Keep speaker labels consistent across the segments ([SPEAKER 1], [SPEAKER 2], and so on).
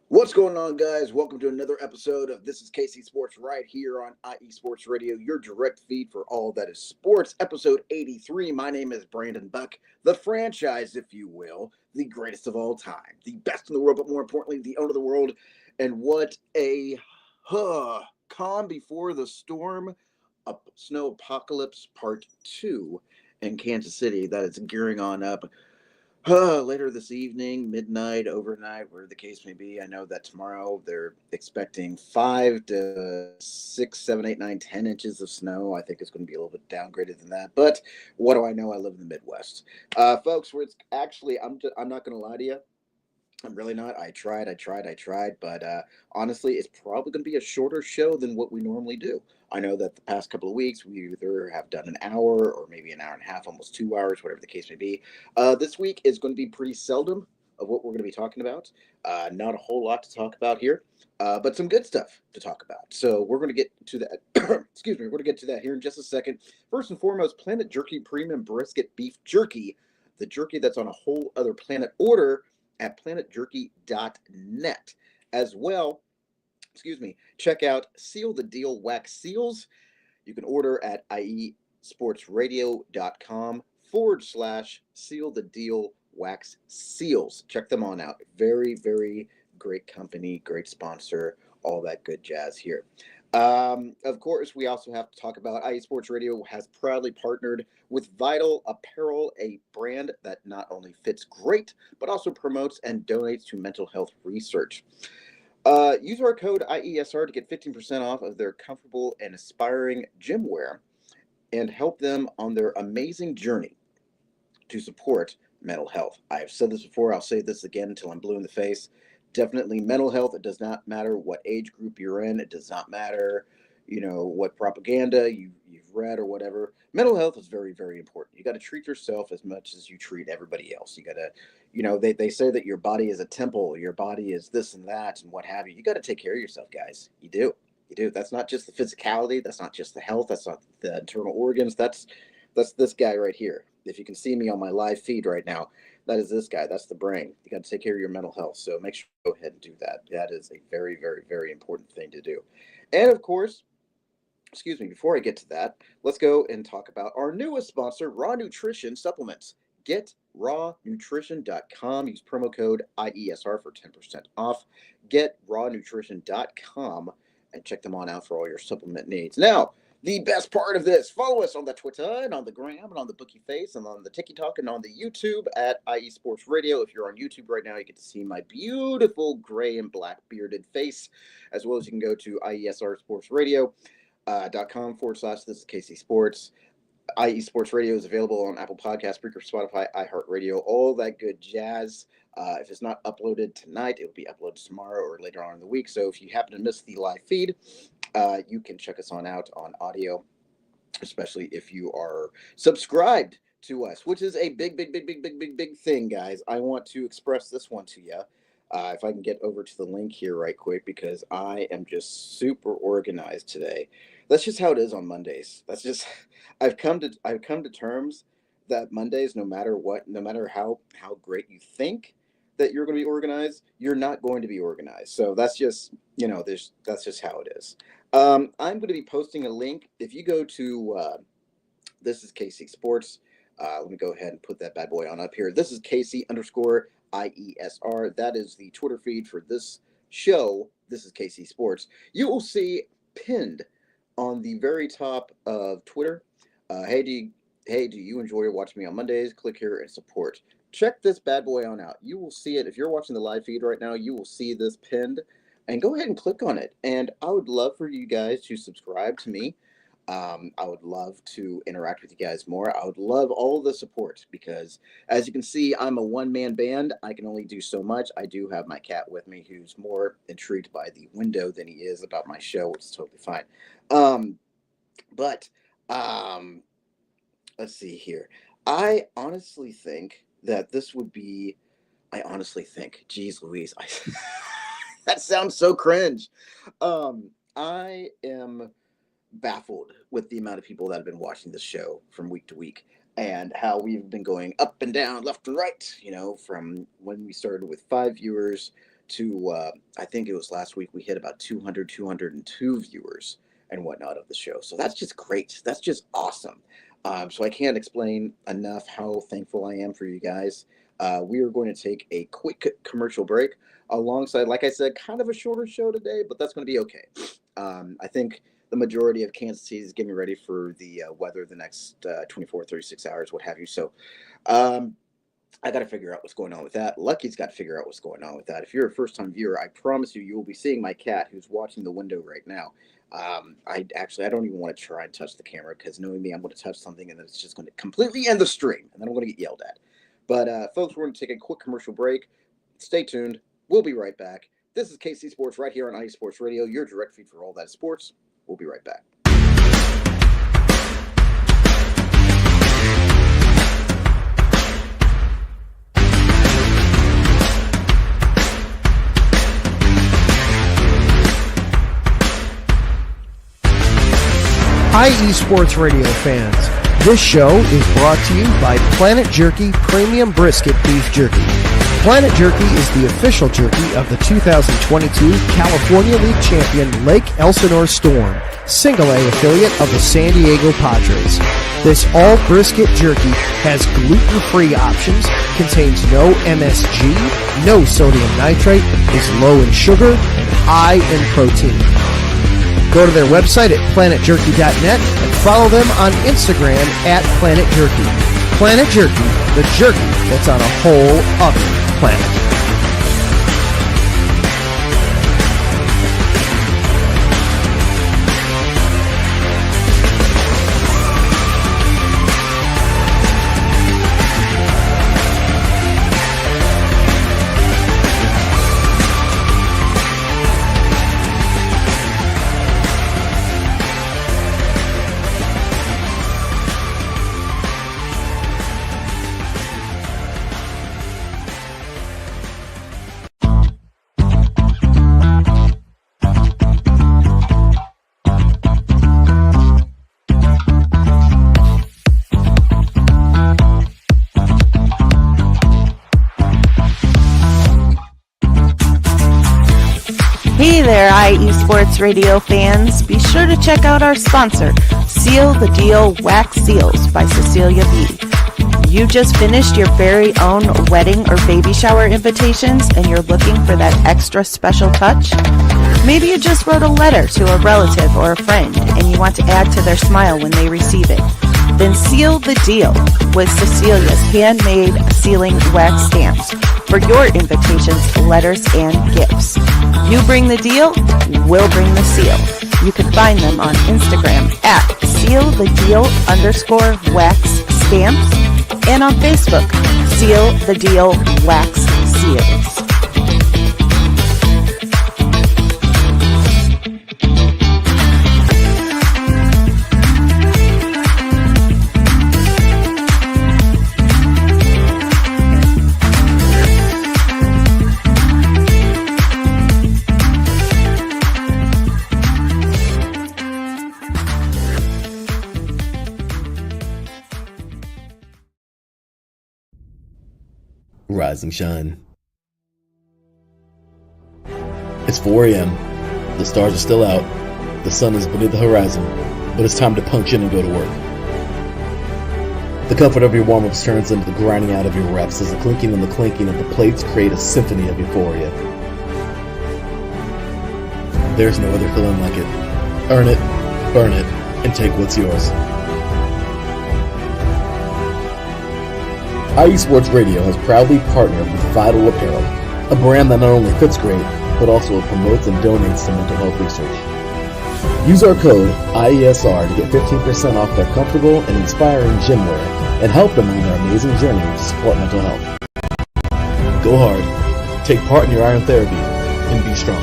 [SPEAKER 1] What's going on, guys? Welcome to another episode of This is KC Sports right here on IE Sports Radio, your direct feed for all that is sports. Episode 83. My name is Brandon Buck, the franchise, if you will, the greatest of all time, the best in the world, but more importantly, the owner of the world. And what a calm before the storm, a snow apocalypse part 2 in Kansas City that is gearing on up. Later this evening, midnight, overnight, whatever the case may be. I know that tomorrow they're expecting 5 to 6, 7, 8, 9, 10 inches of snow. I think it's going to be a little bit downgraded than that. But what do I know? I live in the Midwest, folks. Where it's actually, I'm not going to lie to you. I'm really not. I tried. But honestly, it's probably going to be a shorter show than what we normally do. I know that the past couple of weeks, we either have done an hour or maybe an hour and a half, almost 2 hours, whatever the case may be. This week is going to be pretty seldom of what we're going to be talking about. Not a whole lot to talk about here, but some good stuff to talk about. So we're going to get to that. Excuse me. We're going to get to that here in just a second. First and foremost, Planet Jerky Premium Brisket Beef Jerky, the jerky that's on a whole other planet. Order at planetjerky.net. As well, check out Seal the Deal Wax Seals. You can order at iesportsradio.com/seal the deal wax seals. Check them on out. Very, very great company, great sponsor, all that good jazz here. Of course, we also have to talk about IE Sports Radio has proudly partnered with Vital Apparel, a brand that not only fits great, but also promotes and donates to mental health research. Use our code IESR to get 15% off of their comfortable and aspiring gym wear and help them on their amazing journey to support mental health. I have said this before, I'll say this again until I'm blue in the face. Definitely mental health. It does not matter what age group you're in. It does not matter, what propaganda you've read or whatever. Mental health is very, very important. You got to treat yourself as much as you treat everybody else. You got to, they say that your body is a temple, your body is this and that and what have you. You got to take care of yourself, guys. You do. You do. That's not just the physicality. That's not just the health. That's not the internal organs. That's this guy right here. If you can see me on my live feed right now, that is this guy. That's the brain. You got to take care of your mental health. So make sure you go ahead and do that. That is a very, very, very important thing to do. And of course, before I get to that, let's go and talk about our newest sponsor, Raw Nutrition Supplements. Get rawnutrition.com. Use promo code IESR for 10% off. Get rawnutrition.com and check them on out for all your supplement needs. Now, the best part of this, follow us on the Twitter and on the Gram and on the Bookie Face and on the TikTok and on the YouTube at IE Sports Radio. If you're on YouTube right now, you get to see my beautiful gray and black bearded face, as well as you can go to IESRSportsRadio.com/this is KC Sports. IE Sports Radio is available on Apple Podcasts, Spreaker, Spotify, iHeartRadio, all that good jazz. If it's not uploaded tonight, it will be uploaded tomorrow or later on in the week. So if you happen to miss the live feed, you can check us on out on audio especially if you are subscribed to us, which is a big thing, guys. I want to express this one to you. If I can get over to the link here right quick, because I am just super organized today. That's just how it is on Mondays. That's just I've come to terms that Mondays, no matter what, no matter how great you think that you're going to be organized, you're not going to be organized. So that's just that's just how it is. I'm going to be posting a link. If you go to this is KC Sports. Let me go ahead and put that bad boy on up here. This is KC underscore IESR. That is the Twitter feed for this show. This is KC Sports. You will see pinned on the very top of Twitter. Do you enjoy watching me on Mondays? Click here and support. Check this bad boy on out. You will see it. If you're watching the live feed right now, you will see this pinned. And go ahead and click on it. And I would love for you guys to subscribe to me. I would love to interact with you guys more. I would love all the support because, as you can see, I'm a one-man band. I can only do so much. I do have my cat with me who's more intrigued by the window than he is about my show, which is totally fine. But let's see here. I honestly think that this would be, geez Louise, that sounds so cringe. I am baffled with the amount of people that have been watching this show from week to week and how we've been going up and down, left and right, from when we started with 5 viewers to, I think it was last week, we hit about 202 viewers and whatnot of the show. So that's just great. That's just awesome. So I can't explain enough how thankful I am for you guys. We are going to take a quick commercial break alongside, like I said, kind of a shorter show today, but that's going to be okay. I think the majority of Kansas City is getting ready for the weather the next 24, 36 hours, what have you. So I got to figure out what's going on with that. Lucky's got to figure out what's going on with that. If you're a first-time viewer, I promise you, you will be seeing my cat who's watching the window right now. I don't even want to try and touch the camera because knowing me, I'm going to touch something and then it's just going to completely end the stream and then I'm going to get yelled at. But folks, we're going to take a quick commercial break. Stay tuned. We'll be right back. This is KC Sports right here on IE Sports Radio, your direct feed for all that sports. We'll be right back.
[SPEAKER 2] Hi, eSports Radio fans. This show is brought to you by Planet Jerky Premium Brisket Beef Jerky. Planet Jerky is the official jerky of the 2022 California League champion Lake Elsinore Storm, Single A affiliate of the San Diego Padres. This all brisket jerky has gluten-free options, contains no MSG, no sodium nitrate, is low in sugar, and high in protein. Go to their website at planetjerky.net and follow them on Instagram at Planet Jerky. Planet Jerky, the jerky that's on a whole other planet.
[SPEAKER 3] Hey there, IE Sports Radio fans. Be sure to check out our sponsor, Seal the Deal Wax Seals by Cecilia B. You just finished your very own wedding or baby shower invitations and you're looking for that extra special touch? Maybe you just wrote a letter to a relative or a friend and you want to add to their smile when they receive it. Then seal the deal with Cecilia's handmade sealing wax stamps for your invitations, letters, and gifts. You bring the deal, we'll bring the seal. You can find them on Instagram at sealthedeal_wax stamps and on Facebook, Seal the Deal Wax Seals.
[SPEAKER 4] rising shine. It's 4 a.m. The stars are still out. The sun is beneath the horizon, but it's time to punch in and go to work. The comfort of your warm-ups turns into the grinding out of your reps as the clinking and the clanking of the plates create a symphony of euphoria. There's no other feeling like it. Earn it, burn it, and take what's yours. IE Sports Radio has proudly partnered with Vital Apparel, a brand that not only fits great, but also promotes and donates to mental health research. Use our code IESR to get 15% off their comfortable and inspiring gym wear and help them on their amazing journey to support mental health. Go hard, take part in your iron therapy, and be strong.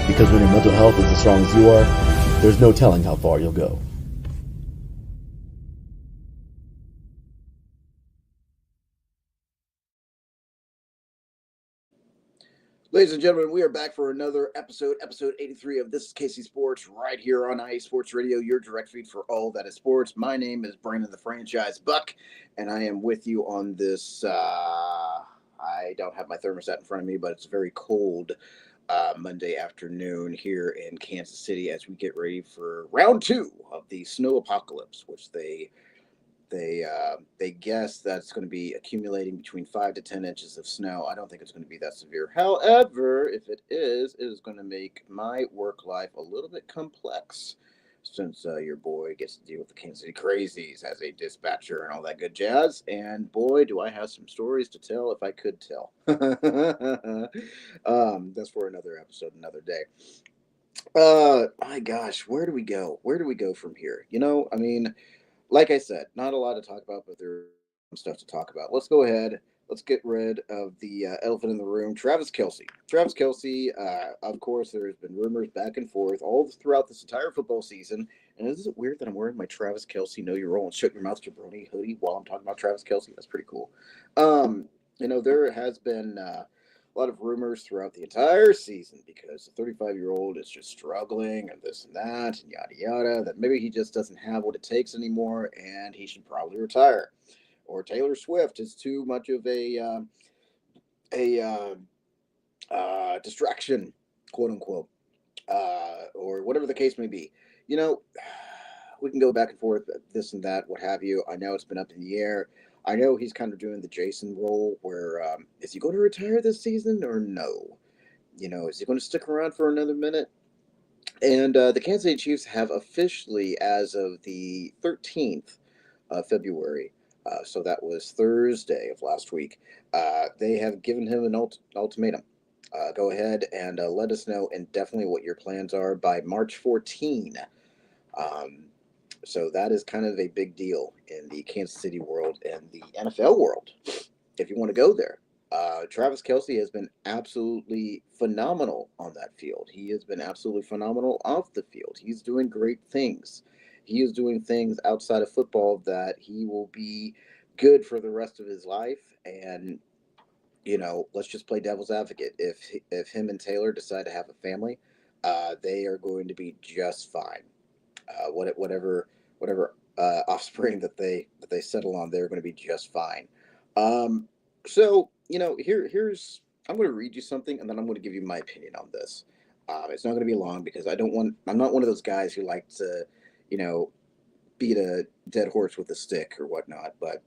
[SPEAKER 4] Because when your mental health is as strong as you are, there's no telling how far you'll go.
[SPEAKER 1] Ladies and gentlemen, we are back for another episode 83 of This is KC Sports, right here on IE Sports Radio, your direct feed for all that is sports. My name is Brandon the Franchise Buck, and I am with you on this, I don't have my thermostat in front of me, but it's very cold Monday afternoon here in Kansas City as we get ready for round 2 of the snow apocalypse, which they guess that's going to be accumulating between 5 to 10 inches of snow. I don't think it's going to be that severe. However, if it is going to make my work life a little bit complex since your boy gets to deal with the Kansas City Crazies as a dispatcher and all that good jazz. And boy, do I have some stories to tell if I could tell. That's for another episode, another day. My gosh, where do we go? Where do we go from here? I mean, like I said, not a lot to talk about, but there's some stuff to talk about. Let's go ahead. Let's get rid of the elephant in the room, Travis Kelce. Travis Kelce, of course, there's been rumors back and forth all throughout this entire football season. And is it weird that I'm wearing my Travis Kelce Know Your Role and Shut Your Mouth Jabroni hoodie while I'm talking about Travis Kelce? That's pretty cool. There has been a lot of rumors throughout the entire season because the 35-year-old is just struggling and this and that and yada yada, that maybe he just doesn't have what it takes anymore and he should probably retire. Or Taylor Swift is too much of a distraction, quote unquote, or whatever the case may be. We can go back and forth, this and that, what have you. I know it's been up in the air. I know he's kind of doing the Jason role where is he going to retire this season or no? Is he going to stick around for another minute? And the Kansas City Chiefs have officially, as of the 13th of February, so that was Thursday of last week, they have given him an ultimatum. Go ahead and let us know indefinitely what your plans are by March 14. So that is kind of a big deal in the Kansas City world and the NFL world, if you want to go there. Travis Kelce has been absolutely phenomenal on that field. He has been absolutely phenomenal off the field. He's doing great things. He is doing things outside of football that he will be good for the rest of his life. And, let's just play devil's advocate. If him and Taylor decide to have a family, they are going to be just fine. Whatever offspring that they settle on, they're going to be just fine. So here's I'm going to read you something, and then I'm going to give you my opinion on this. It's not going to be long because I'm not one of those guys who like to, beat a dead horse with a stick or whatnot. But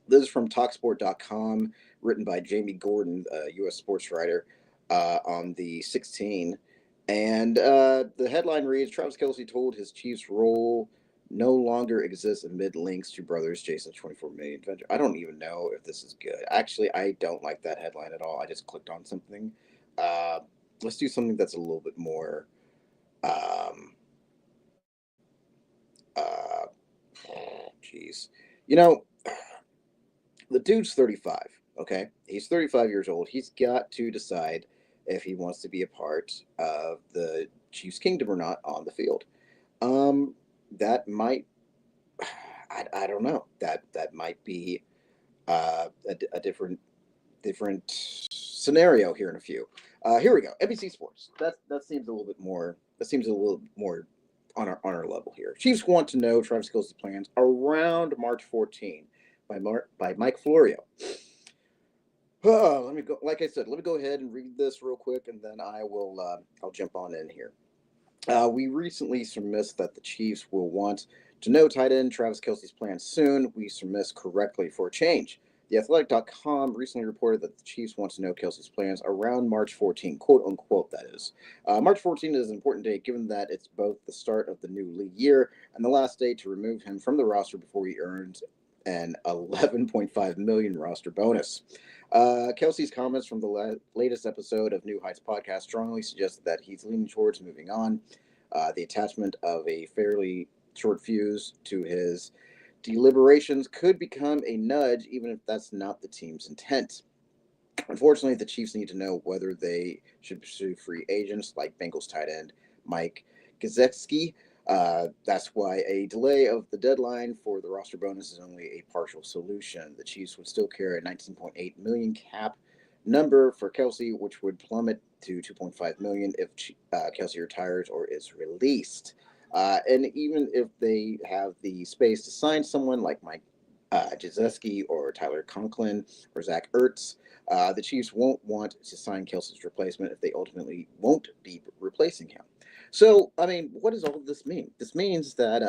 [SPEAKER 1] this is from Talksport.com, written by Jamie Gordon, a U.S. sports writer, on the 16th. And the headline reads, Travis Kelce told his Chiefs role no longer exists amid links to brothers Jason's $24 million venture. I don't even know if this is good. Actually, I don't like that headline at all. I just clicked on something. Let's do something that's a little bit more geez. The dude's 35, okay? He's 35 years old. He's got to decide if he wants to be a part of the Chiefs kingdom or not on the field. That might, I don't know. That might be a different scenario here in a few. Here we go. NBC Sports. That seems a little bit more. That seems a little more on our level here. Chiefs want to know Travis Kelce's plans around March 14 by Mike Florio. Let me go. Like I said, let me go ahead and read this real quick, and then I will. I'll jump on in here. We recently surmised that the Chiefs will want to know tight end Travis Kelsey's plans soon. We surmised correctly for a change. TheAthletic.com recently reported that the Chiefs want to know Kelsey's plans around March 14, quote unquote, that is. March 14 is an important date given that it's both the start of the new league year and the last day to remove him from the roster before he earns an 11.5 million roster bonus. Kelsey's comments from the latest episode of New Heights podcast strongly suggest that he's leaning towards moving on. The attachment of a fairly short fuse to his deliberations could become a nudge, even if that's not the team's intent. Unfortunately, the Chiefs need to know whether they should pursue free agents like Bengals tight end Mike Gesicki. That's why a delay of the deadline for the roster bonus is only a partial solution. The Chiefs would still carry a 19.8 million cap number for Kelsey, which would plummet to 2.5 million if Kelsey retires or is released. And even if they have the space to sign someone like Mike Gesicki or Tyler Conklin or Zach Ertz, the Chiefs won't want to sign Kelsey's replacement if they ultimately won't be replacing him. So, I mean, what does all of this mean? This means that,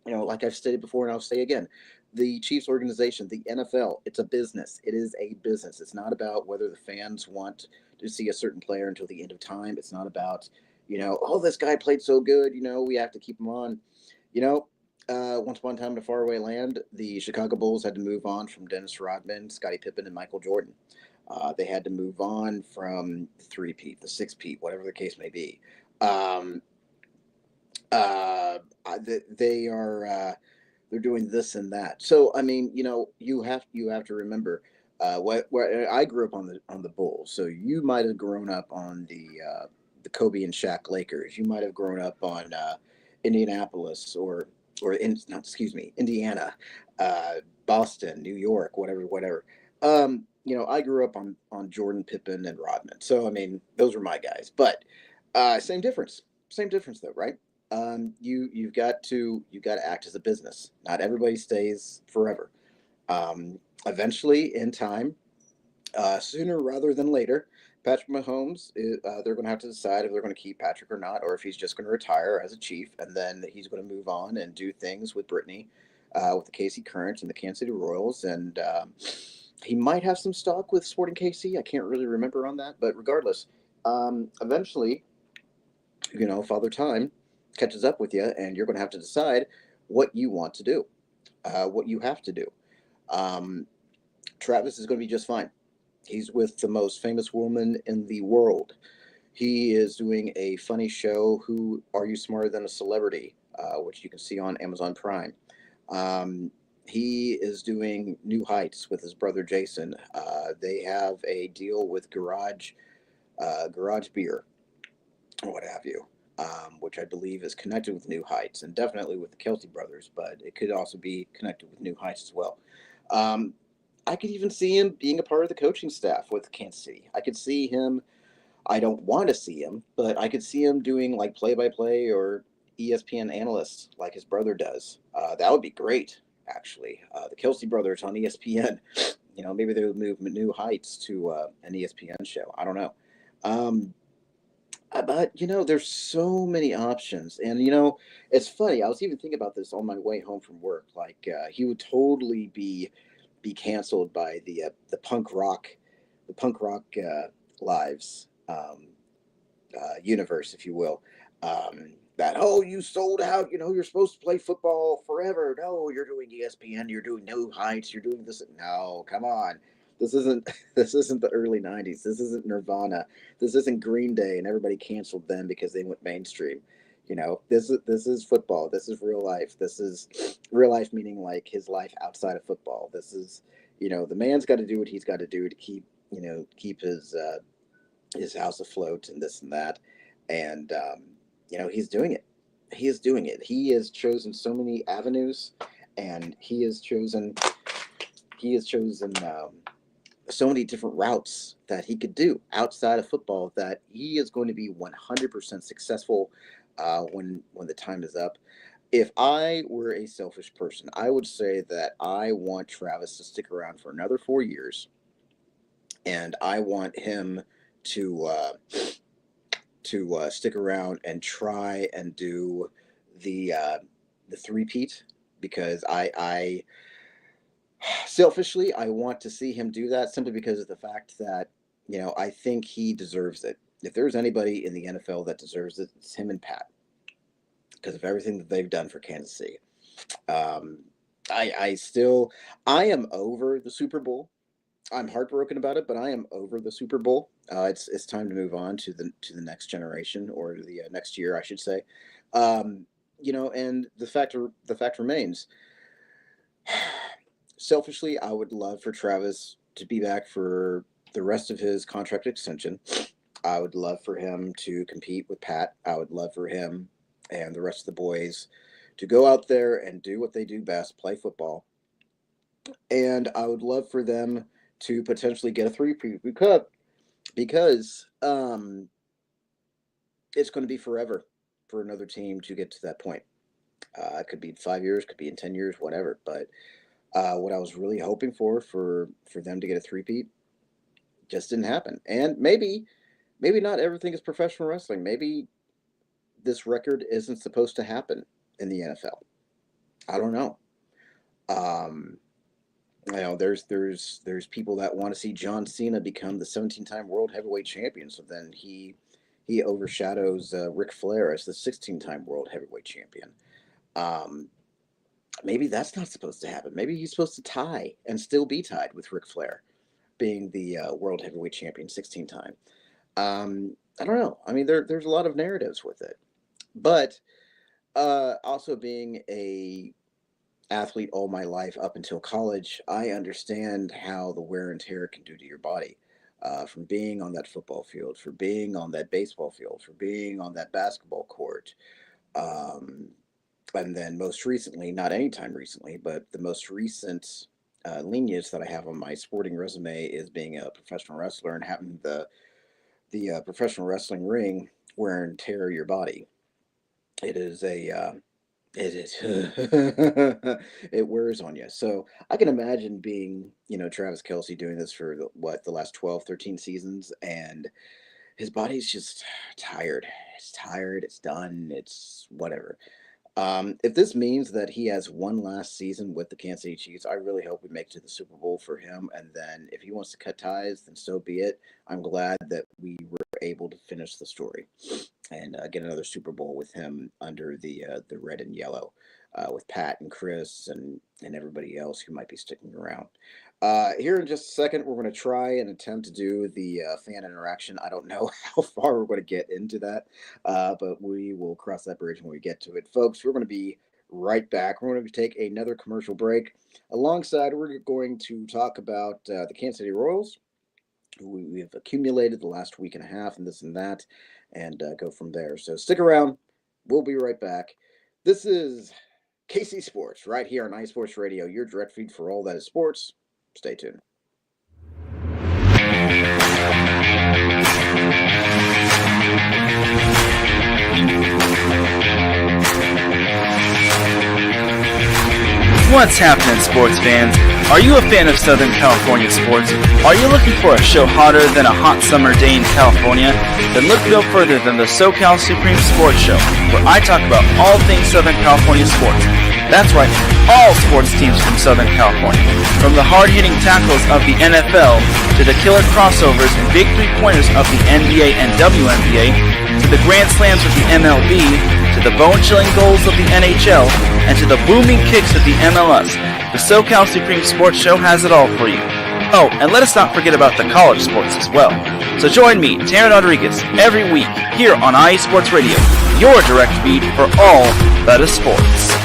[SPEAKER 1] like I've stated before and I'll say again, the Chiefs organization, the NFL, it's a business. It is a business. It's not about whether the fans want to see a certain player until the end of time. It's not about, oh, this guy played so good, we have to keep him on. Once upon a time in a faraway land, the Chicago Bulls had to move on from Dennis Rodman, Scottie Pippen, and Michael Jordan. They had to move on from the three-peat, the six-peat, whatever the case may be. They're doing this and that. So I mean, you have to remember where I grew up on the Bulls. So you might have grown up on the Kobe and Shaq Lakers. You might have grown up on Indianapolis Indiana, Boston, New York, whatever. I grew up on Jordan, Pippen, and Rodman. So I mean, those were my guys. But same difference though, right? You've got to act as a business. Not everybody stays forever. Eventually, in time, sooner rather than later, Patrick Mahomes, they're going to have to decide if they're going to keep Patrick or not, or if he's just going to retire as a Chief, and then he's going to move on and do things with Brittany, with the KC Currents and the Kansas City Royals, and he might have some stock with Sporting KC. I can't really remember on that, but regardless, eventually, Father Time catches up with you, and you're going to have to decide what you want to do, what you have to do. Travis is going to be just fine. He's with the most famous woman in the world. He is doing a funny show, Who Are You Smarter Than a Celebrity, which you can see on Amazon Prime. He is doing New Heights with his brother Jason. They have a deal with Garage Beer, or what have you, which I believe is connected with New Heights and definitely with the Kelsey brothers, but it could also be connected with New Heights as well. I could even see him being a part of the coaching staff with Kansas City. I could see him, I don't want to see him, but I could see him doing like play-by-play or ESPN analyst like his brother does. That would be great, actually. The Kelsey brothers on ESPN, maybe they would move New Heights to an ESPN show. I don't know. But there's so many options, and it's funny. I was even thinking about this on my way home from work. Like he would totally be canceled by the punk rock lives universe, if you will. That you sold out. You're supposed to play football forever. No, you're doing ESPN. You're doing New Heights. You're doing this. No, come on. This isn't the early 90s. This isn't Nirvana. This isn't Green Day and everybody canceled them because they went mainstream. This is football. This is real life. This is real life, meaning like his life outside of football. This is, the man's got to do what he's got to do to keep his house afloat and this and that. And, he's doing it. He is doing it. He has chosen so many avenues, and he has chosen so many different routes that he could do outside of football that he is going to be 100% successful when the time is up. If I were a selfish person, I would say that I want Travis to stick around for another 4 years, and I want him to stick around and try and do the three-peat, because I selfishly, I want to see him do that simply because of the fact that, I think he deserves it. If there's anybody in the NFL that deserves it, it's him and Pat, because of everything that they've done for Kansas City. Um, I am over the Super Bowl. I'm heartbroken about it, but I am over the Super Bowl. It's time to move on to the next generation, or the next year, I should say. And the fact remains. Selfishly, I would love for Travis to be back for the rest of his contract extension. I would love for him to compete with Pat. I would love for him and the rest of the boys to go out there and do what they do best, play football. And I would love for them to potentially get a three-peat, because it's going to be forever for another team to get to that point. It could be in 5 years, could be in 10 years, whatever. But what I was really hoping for them to get a three-peat just didn't happen. And maybe not everything is professional wrestling. Maybe this record isn't supposed to happen in the NFL. I don't know. There's people that want to see John Cena become the 17-time world heavyweight champion. So then he overshadows Ric Flair as the 16-time world heavyweight champion. Maybe that's not supposed to happen. Maybe he's supposed to tie and still be tied with Ric Flair being the world heavyweight champion 16-time. I don't know. I mean, there's a lot of narratives with it. But also being a athlete all my life up until college, I understand how the wear and tear can do to your body. From being on that football field, for being on that baseball field, for being on that basketball court. And then most recently, not anytime recently, but the most recent lineage that I have on my sporting resume is being a professional wrestler and having the professional wrestling ring wear and tear your body. It is it wears on you. So I can imagine being, Travis Kelce doing this for the last 12, 13 seasons, and his body's just tired. It's tired. It's done. It's whatever. If this means that he has one last season with the Kansas City Chiefs, I really hope we make it to the Super Bowl for him. And then if he wants to cut ties, then so be it. I'm glad that we were able to finish the story and get another Super Bowl with him under the red and yellow, with Pat and Chris and everybody else who might be sticking around. Here in just a second, we're going to try and attempt to do the fan interaction. I don't know how far we're going to get into that, but we will cross that bridge when we get to it. Folks, we're going to be right back. We're going to take another commercial break. Alongside, we're going to talk about the Kansas City Royals, who we have accumulated the last week and a half and this and that, and go from there. So stick around. We'll be right back. This is KC Sports right here on iSports Radio, your direct feed for all that is sports. Stay tuned.
[SPEAKER 5] What's happening, sports fans? Are you a fan of Southern California sports? Are you looking for a show hotter than a hot summer day in California? Then look no further than the SoCal Supreme Sports Show, where I talk about all things Southern California sports. That's right, all sports teams from Southern California. From the hard-hitting tackles of the NFL, to the killer crossovers and big three-pointers of the NBA and WNBA, to the grand slams of the MLB, to the bone-chilling goals of the NHL, and to the booming kicks of the MLS. The SoCal Supreme Sports Show has it all for you. Oh, and let us not forget about the college sports as well. So join me, Taryn Rodriguez, every week here on iSports Radio, your direct feed for all that is sports.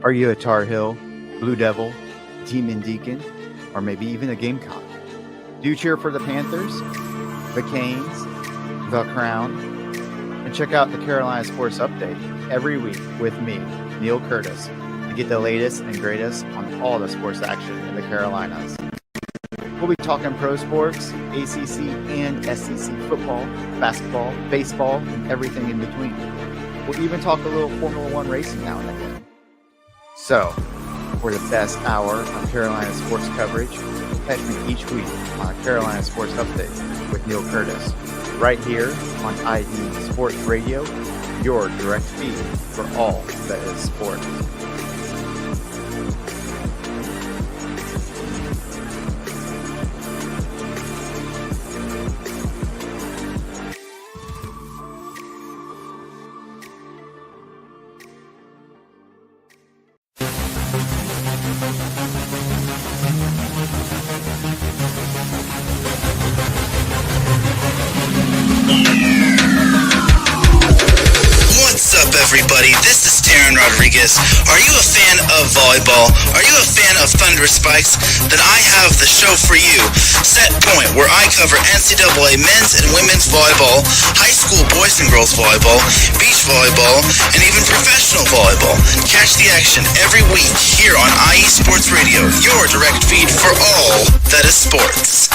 [SPEAKER 6] Are you a Tar Heel, Blue Devil, Demon Deacon, or maybe even a Gamecock? Do you cheer for the Panthers, the Canes, the Crown? And check out the Carolina Sports Update every week with me, Neil Curtis, to get the latest and greatest on all the sports action in the Carolinas. We'll be talking pro sports, ACC and SEC football, basketball, baseball, and everything in between. We'll even talk a little Formula One racing now and again. So, for the best hour of Carolina sports coverage, catch me each week on Carolina Sports Update with Neil Curtis, right here on IE Sports Radio, your direct feed for all that is sports.
[SPEAKER 7] Everybody, this is Taryn Rodriguez. Are you a fan of volleyball? Are you a fan of Thunder Spikes? Then I have the show for you, Set Point, where I cover NCAA men's and women's volleyball, high school boys and girls volleyball, beach volleyball, and even professional volleyball. Catch the action every week here on IE Sports Radio, your direct feed for all that is sports.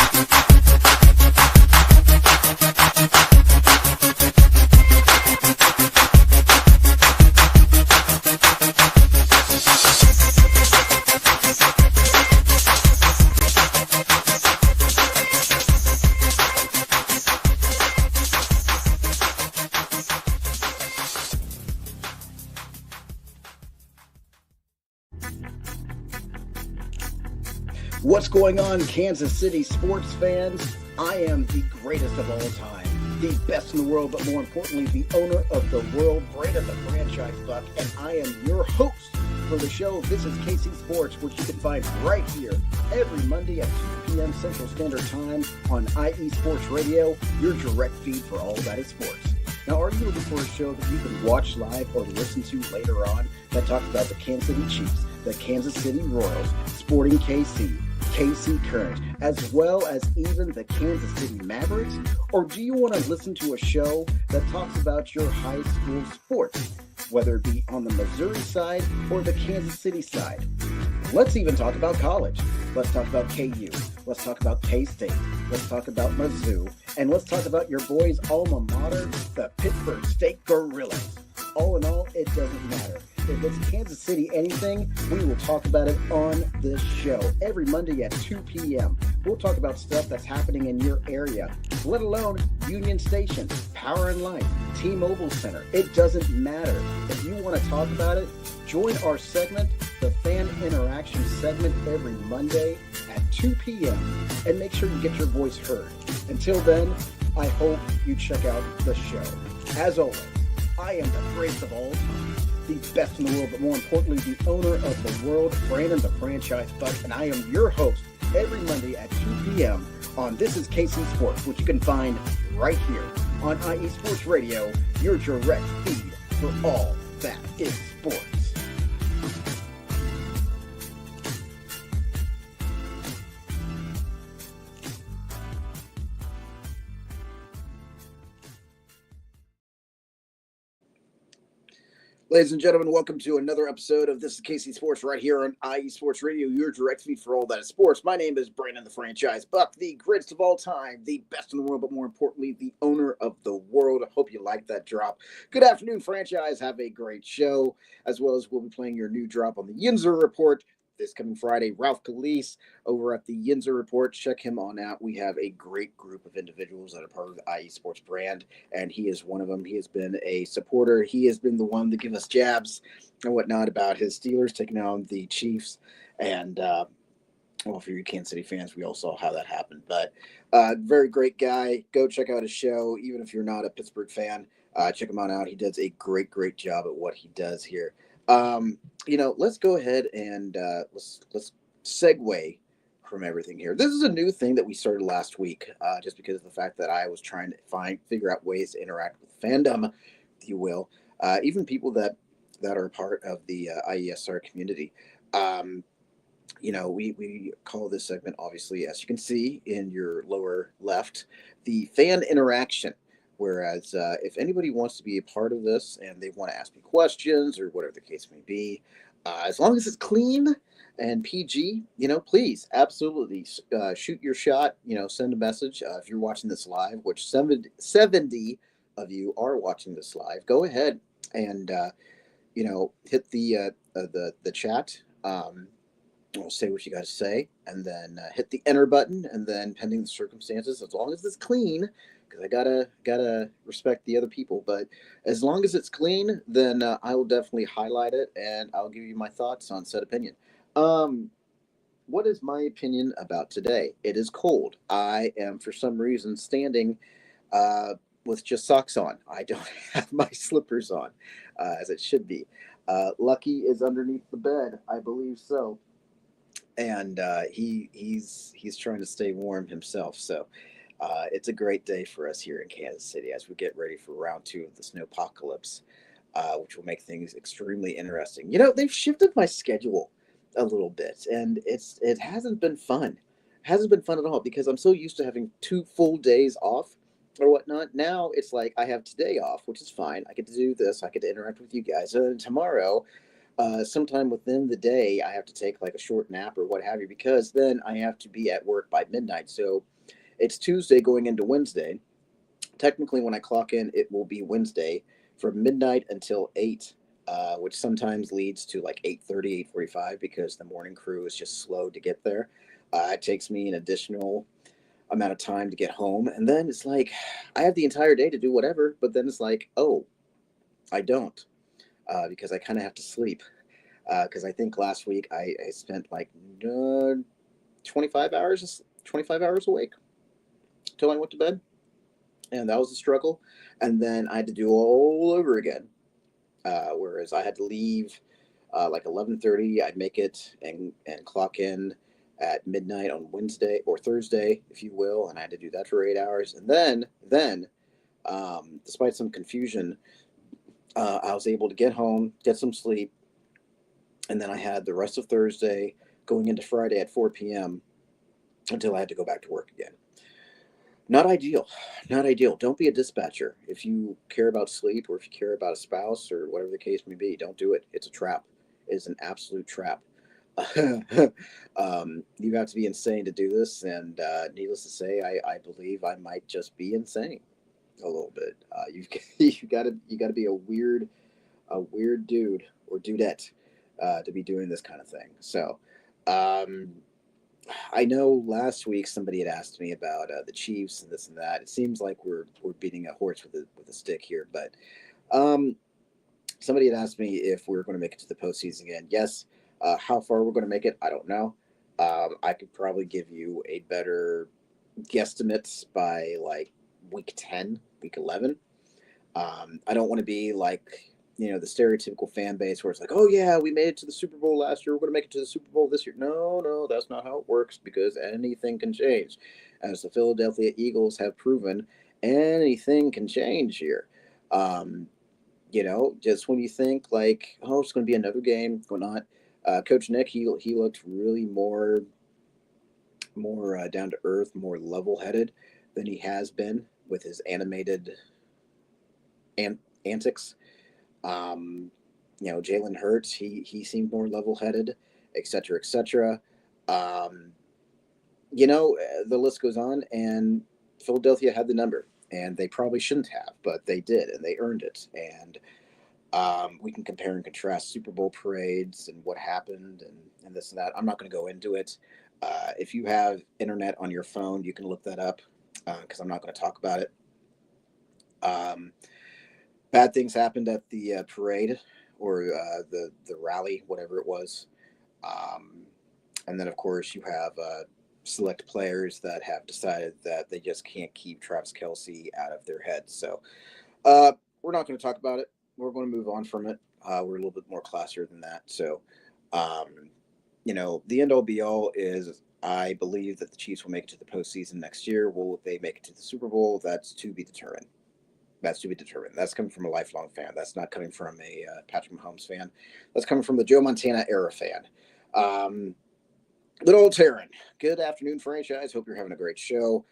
[SPEAKER 1] What's going on, Kansas City sports fans? I am the greatest of all time, the best in the world, but more importantly, the owner of the world, Brandon the Franchise Buck, and I am your host for the show. This is KC Sports, which you can find right here every Monday at 2 p.m. Central Standard Time on IE Sports Radio, your direct feed for all that is sports. Now, are you looking for a show that you can watch live or listen to later on that talks about the Kansas City Chiefs, the Kansas City Royals, Sporting KC, KC Current, as well as even the Kansas City Mavericks? Or do you want to listen to a show that talks about your high school sports, whether it be on the Missouri side or the Kansas City side? Let's even talk about college. Let's talk about KU. Let's talk about K-State. Let's talk about Mizzou. And let's talk about your boys' alma mater, the Pittsburgh State Gorillas. All in all, it doesn't matter. If it's Kansas City anything, we will talk about it on this show every Monday at 2 p.m. We'll talk about stuff that's happening in your area, let alone Union Station, Power and Light, T-Mobile Center. It doesn't matter. If you want to talk about it, join our segment, the Fan Interaction segment, every Monday at 2 p.m. and make sure you get your voice heard. Until then, I hope you check out the show. As always, I am the greatest of all time, the best in the world, but more importantly, the owner of the world, Brandon the Franchise Buck, and I am your host every Monday at 2 p.m. on This is KC Sports, which you can find right here on IE Sports Radio, your direct feed for all that is sports. Ladies and gentlemen, welcome to another episode of This is KC Sports right here on IE Sports Radio, your direct feed for all that is sports. My name is Brandon the Franchise Buck, the greatest of all time, the best in the world, but more importantly, the owner of the world. I hope you like that drop. Good afternoon, franchise. Have a great show, as well as we'll be playing your new drop on the Yinzer Report this coming Friday. Ralph Calise over at the Yinzer Report. Check him on out. We have a great group of individuals that are part of the IE Sports brand, and he is one of them. He has been a supporter. He has been the one to give us jabs and whatnot about his Steelers taking on the Chiefs. And, well, for you Kansas City fans, we all saw how that happened. But very great guy. Go check out his show. Even if you're not a Pittsburgh fan, check him on out. He does a great, great job at what he does here. Let's go ahead and let's segue from everything here. This is a new thing that we started last week, just because of the fact that I was trying to figure out ways to interact with fandom, if you will, even people that that are part of the IESR community. Um, we call this segment, obviously, as you can see in your lower left, the fan interaction. Whereas if anybody wants to be a part of this and they want to ask me questions or whatever the case may be, as long as it's clean and PG, please absolutely shoot your shot. Send a message. If you're watching this live, which 70 of you are watching this live, go ahead and hit the chat. Say what you got to say, and then hit the enter button, and then pending the circumstances, as long as it's clean, because I gotta respect the other people. But as long as it's clean, then I will definitely highlight it, and I'll give you my thoughts on said opinion. What is my opinion about today? It is cold. I am, for some reason, standing with just socks on. I don't have my slippers on, as it should be. Lucky is underneath the bed, I believe so. And he's trying to stay warm himself. So it's a great day for us here in Kansas City as we get ready for round 2 of the snowpocalypse, which will make things extremely interesting. They've shifted my schedule a little bit, and it hasn't been fun. It hasn't been fun at all because I'm so used to having 2 full days off or whatnot. Now it's like I have today off, which is fine. I get to do this. I get to interact with you guys. And tomorrow, sometime within the day, I have to take like a short nap or what have you, because then I have to be at work by midnight. So it's Tuesday going into Wednesday. Technically, when I clock in, it will be Wednesday from midnight until 8, which sometimes leads to like 8:30, 8:45, because the morning crew is just slow to get there. It takes me an additional amount of time to get home. And then it's like, I have the entire day to do whatever, but then it's like, oh, I don't. Because I kind of have to sleep. Because I think last week I spent like 25 hours awake till I went to bed, and that was a struggle. And then I had to do all over again. Whereas I had to leave like 11:30. I'd make it and clock in at midnight on Wednesday or Thursday, if you will, and I had to do that for 8 hours. And then, despite some confusion, I was able to get home, get some sleep, and then I had the rest of Thursday going into Friday at 4 p.m. until I had to go back to work again. Not ideal. Not ideal. Don't be a dispatcher. If you care about sleep, or if you care about a spouse, or whatever the case may be, don't do it. It's a trap. It is an absolute trap. You have to be insane to do this, and needless to say, I believe I might just be insane a little bit. You got to be a weird dude or dudette to be doing this kind of thing. So I know last week somebody had asked me about the Chiefs and this and that. It seems like we're beating a horse with a stick here, but somebody had asked me if we were going to make it to the postseason again. Yes. How far we're going to make it, I don't know. I could probably give you a better guesstimate by like week 10, week 11. I don't want to be like, the stereotypical fan base where it's like, oh yeah, we made it to the Super Bowl last year, we're going to make it to the Super Bowl this year. No, that's not how it works, because anything can change. As the Philadelphia Eagles have proven, anything can change here. Just when you think like, oh, it's going to be another game, or not. Coach Nick, he looked really more down to earth, more level-headed than he has been with his animated antics. Jalen Hurts, he seemed more level-headed, et cetera, et cetera. The list goes on, and Philadelphia had the number, and they probably shouldn't have, but they did, and they earned it. And we can compare and contrast Super Bowl parades and what happened and this and that. I'm not going to go into it. If you have internet on your phone, you can look that up, because I'm not going to talk about it. Bad things happened at the parade, or the rally, whatever it was. And then, of course, you have select players that have decided that they just can't keep Travis Kelce out of their heads. So we're not going to talk about it. We're going to move on from it. We're a little bit more classier than that. So, the end all be all is, I believe that the Chiefs will make it to the postseason next year. Will they make it to the Super Bowl? That's to be determined. That's to be determined. That's coming from a lifelong fan. That's not coming from a Patrick Mahomes fan. That's coming from the Joe Montana era fan. Little old Taryn, good afternoon, franchise. Hope you're having a great show.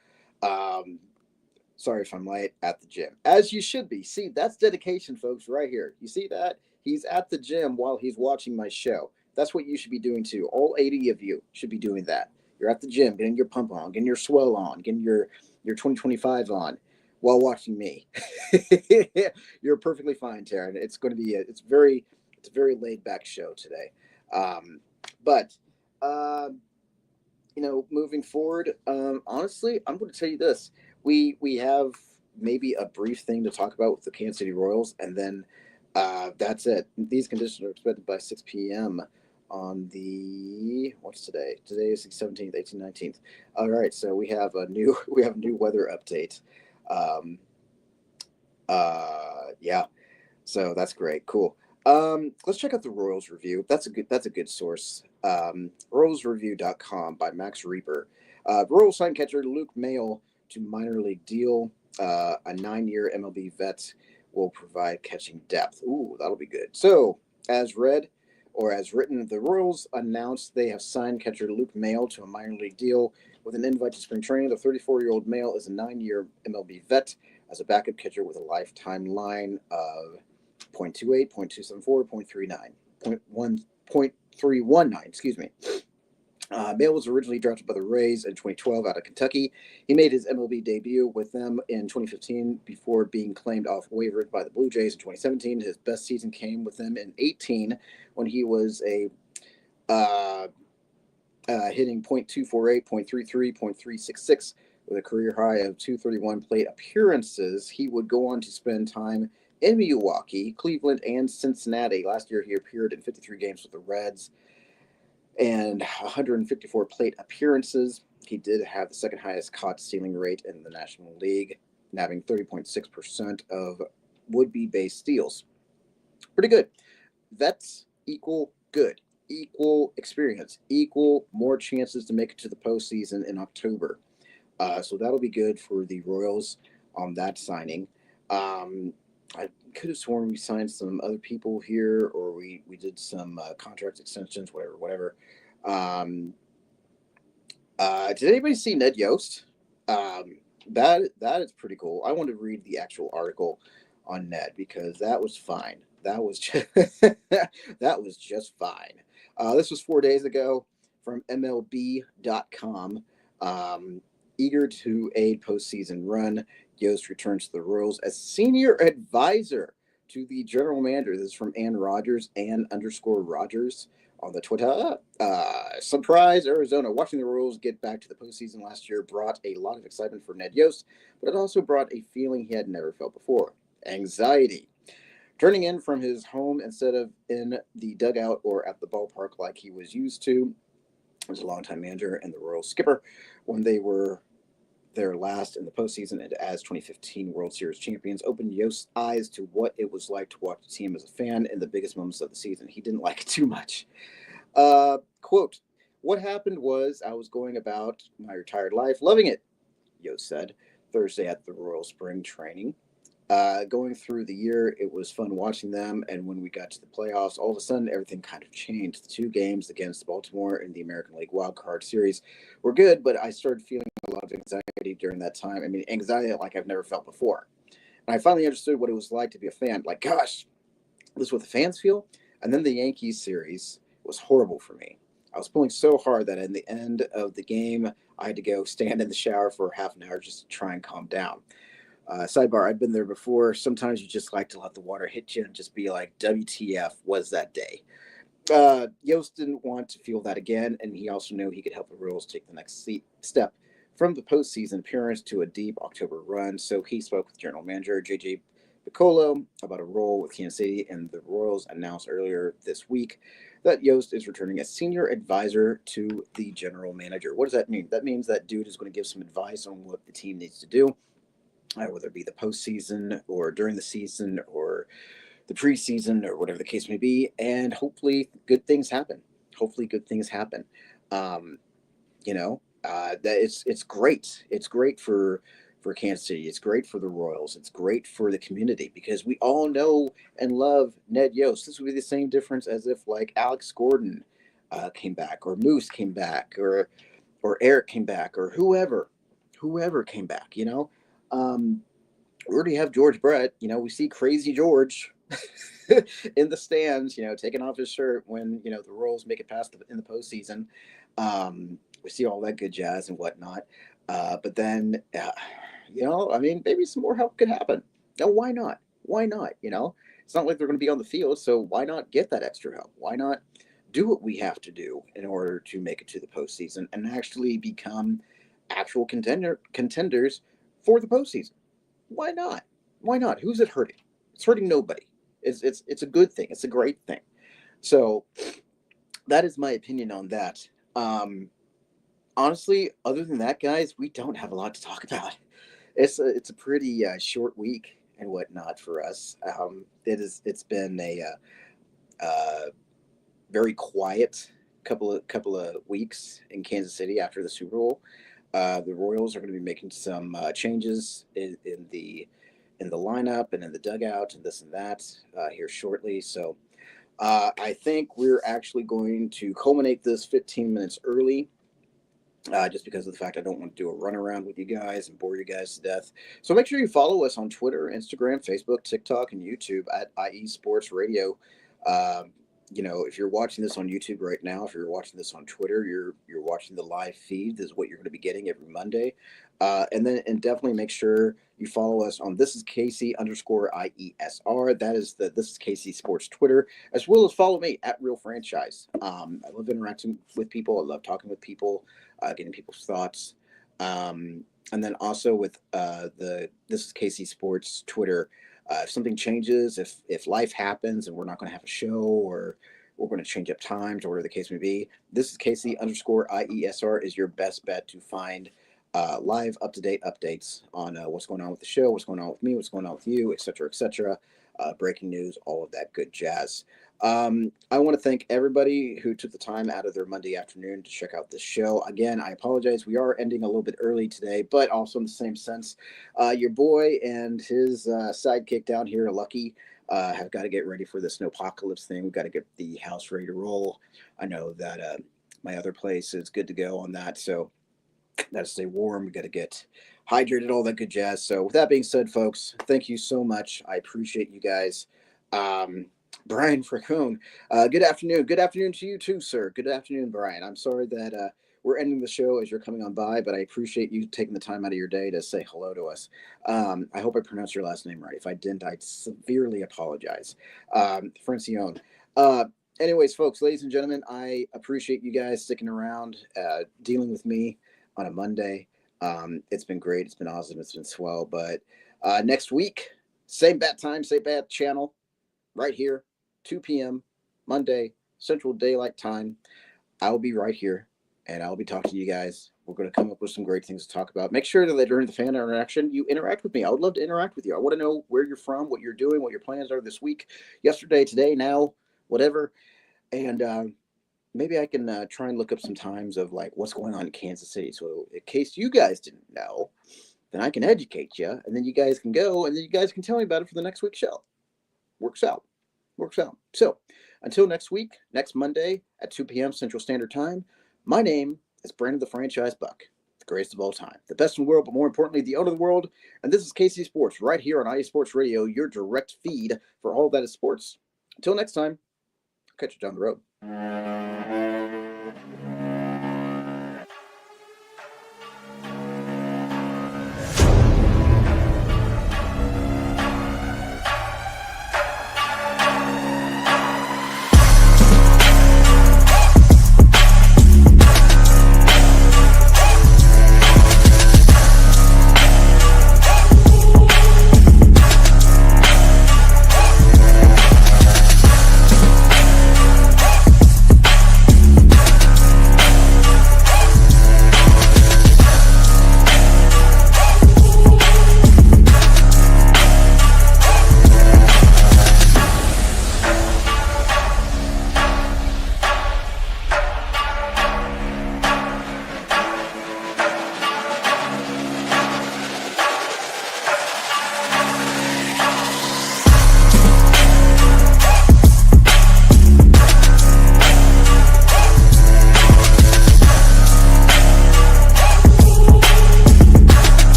[SPEAKER 1] Sorry if I'm late at the gym, as you should be. See, that's dedication, folks, right here. You see that? He's at the gym while he's watching my show. That's what you should be doing too. All 80 of you should be doing that. You're at the gym, getting your pump on, getting your swell on, getting your 2025 on while watching me. You're perfectly fine, Taryn. It's going to be it's a very laid back show today. Moving forward, honestly, I'm going to tell you this. We have maybe a brief thing to talk about with the Kansas City Royals, and then that's it. These conditions are expected by 6 p.m. on the, what's today? Today is the 17th, 18th, 19th. All right, so we have a new weather update. Yeah, so that's great. Cool. Let's check out the Royals review. That's a good source. RoyalsReview.com by Max Reaper. Royals sign catcher Luke Maile to minor league deal. A 9-year MLB vet will provide catching depth. Ooh, that'll be good. So, as written, the Royals announced they have signed catcher Luke Maile to a minor league deal with an invite to spring training. The 34-year-old Maile is a 9-year MLB vet as a backup catcher with a lifetime line of .28, .274, .39, .319, excuse me. Maile was originally drafted by the Rays in 2012 out of Kentucky. He made his MLB debut with them in 2015 before being claimed off waivers by the Blue Jays in 2017. His best season came with them in 2018 when he was hitting .248, .33, .366 with a career high of 231 plate appearances. He would go on to spend time in Milwaukee, Cleveland, and Cincinnati. Last year, he appeared in 53 games with the Reds and 154 plate appearances. He did have the second highest caught stealing rate in the National League, nabbing 30.6% of would-be base steals. Pretty good. Vets equal good, equal experience, equal more chances to make it to the postseason in October. So that'll be good for the Royals on that signing. I could have sworn we signed some other people here, or we did some contract extensions, whatever. Did anybody see Ned Yost? That is pretty cool. I want to read the actual article on Ned because that was fine. That was just, that was just fine. This was 4 days ago from MLB.com. Eager to aid postseason run, Yost returns to the Royals as senior advisor to the general manager. This is from Ann Rogers, Ann_Rogers on the Twitter. Surprise, Arizona. Watching the Royals get back to the postseason last year brought a lot of excitement for Ned Yost, but it also brought a feeling he had never felt before: anxiety. Turning in from his home instead of in the dugout or at the ballpark like he was used to. He was a longtime manager and the Royals skipper when they were their last in the postseason, and as 2015 World Series champions, opened Yost's eyes to what it was like to watch the team as a fan in the biggest moments of the season. He didn't like it too much. Quote, "What happened was I was going about my retired life, loving it," Yost said Thursday at the Royal spring training. Going through the year, it was fun watching them, and when we got to the playoffs, all of a sudden, everything kind of changed. The 2 games against Baltimore in the American League Wild Card Series were good, but I started feeling a lot of anxiety during that time. I mean, anxiety like I've never felt before. And I finally understood what it was like to be a fan. Like, gosh, this is what the fans feel? And then the Yankees series was horrible for me. I was pulling so hard that in the end of the game, I had to go stand in the shower for half an hour just to try and calm down. Sidebar, I've been there before. Sometimes you just like to let the water hit you and just be like, WTF was that day. Yost didn't want to feel that again, and he also knew he could help the Royals take the next step from the postseason appearance to a deep October run. So he spoke with general manager J.J. Picollo about a role with Kansas City, and the Royals announced earlier this week that Yost is returning as senior advisor to the general manager. What does that mean? That means that dude is going to give some advice on what the team needs to do. Whether it be the postseason or during the season or the preseason or whatever the case may be, and hopefully good things happen. That it's great. It's great for for Kansas City. It's great for the Royals. It's great for the community because we all know and love Ned Yost. This would be the same difference as if like Alex Gordon came back, or Moose came back, or Eric came back, or whoever came back. We already have George Brett. We see Crazy George in the stands, taking off his shirt when the Royals make it past in the postseason. We see all that good jazz and whatnot. But then, maybe some more help could happen. Now, why not? Why not? It's not like they're going to be on the field, so why not get that extra help? Why not do what we have to do in order to make it to the postseason and actually become actual contenders for the postseason? Why not? Why not? Who's it hurting? It's hurting nobody. It's a good thing. It's a great thing. So that is my opinion on that. Honestly, other than that, guys, we don't have a lot to talk about. It's a pretty short week and whatnot for us. It's been a very quiet couple of weeks in Kansas City after the Super Bowl. The Royals are going to be making some changes in the lineup and in the dugout and this and that here shortly. So I think we're actually going to culminate this 15 minutes early. Just because of the fact I don't want to do a runaround with you guys and bore you guys to death. So make sure you follow us on Twitter, Instagram, Facebook, TikTok, and YouTube at IE Sports Radio. If you're watching this on YouTube right now, if you're watching this on Twitter, you're watching the live feed. This is what you're going to be getting every Monday. And definitely make sure you follow us on This Is KC_IESR. That is This Is KC Sports Twitter, as well as follow me at Real Franchise. I love interacting with people. I love talking with people, getting people's thoughts. And then also with the This Is KC Sports Twitter, if something changes, if life happens and we're not going to have a show, or we're going to change up times, or whatever the case may be, This Is KC_IESR is your best bet to find live up-to-date updates on what's going on with the show, what's going on with me, what's going on with you, et cetera, breaking news, all of that good jazz. I want to thank everybody who took the time out of their Monday afternoon to check out this show. Again, I apologize. We are ending a little bit early today, but also in the same sense, your boy and his sidekick down here, Lucky, have got to get ready for the snowpocalypse thing. We've got to get the house ready to roll. I know that my other place is good to go on that, so got to stay warm. We got to get hydrated, all that good jazz. So with that being said, folks, thank you so much. I appreciate you guys. Brian Fracone, good afternoon. Good afternoon to you too, sir. Good afternoon, Brian. I'm sorry that we're ending the show as you're coming on by, but I appreciate you taking the time out of your day to say hello to us. I hope I pronounced your last name right. If I didn't, I severely apologize. Francione. Anyways, folks, ladies and gentlemen, I appreciate you guys sticking around, dealing with me on a Monday. It's been great. It's been awesome. It's been swell. But next week, same bat time, same bat channel, right here, 2 p.m. Monday, Central Daylight Time. I will be right here, and I'll be talking to you guys. We're going to come up with some great things to talk about. Make sure that during the fan interaction, you interact with me. I would love to interact with you. I want to know where you're from, what you're doing, what your plans are this week, yesterday, today, now, whatever. And maybe I can try and look up some times of like what's going on in Kansas City. So in case you guys didn't know, then I can educate you, and then you guys can go, and then you guys can tell me about it for the next week's show. Works out. So until next week, next Monday at 2 p.m. Central Standard Time, my name is Brandon the Franchise Buck, the greatest of all time, the best in the world, but more importantly, the owner of the world. And this is KC Sports right here on IE Sports Radio, your direct feed for all that is sports. Until next time, catch you down the road.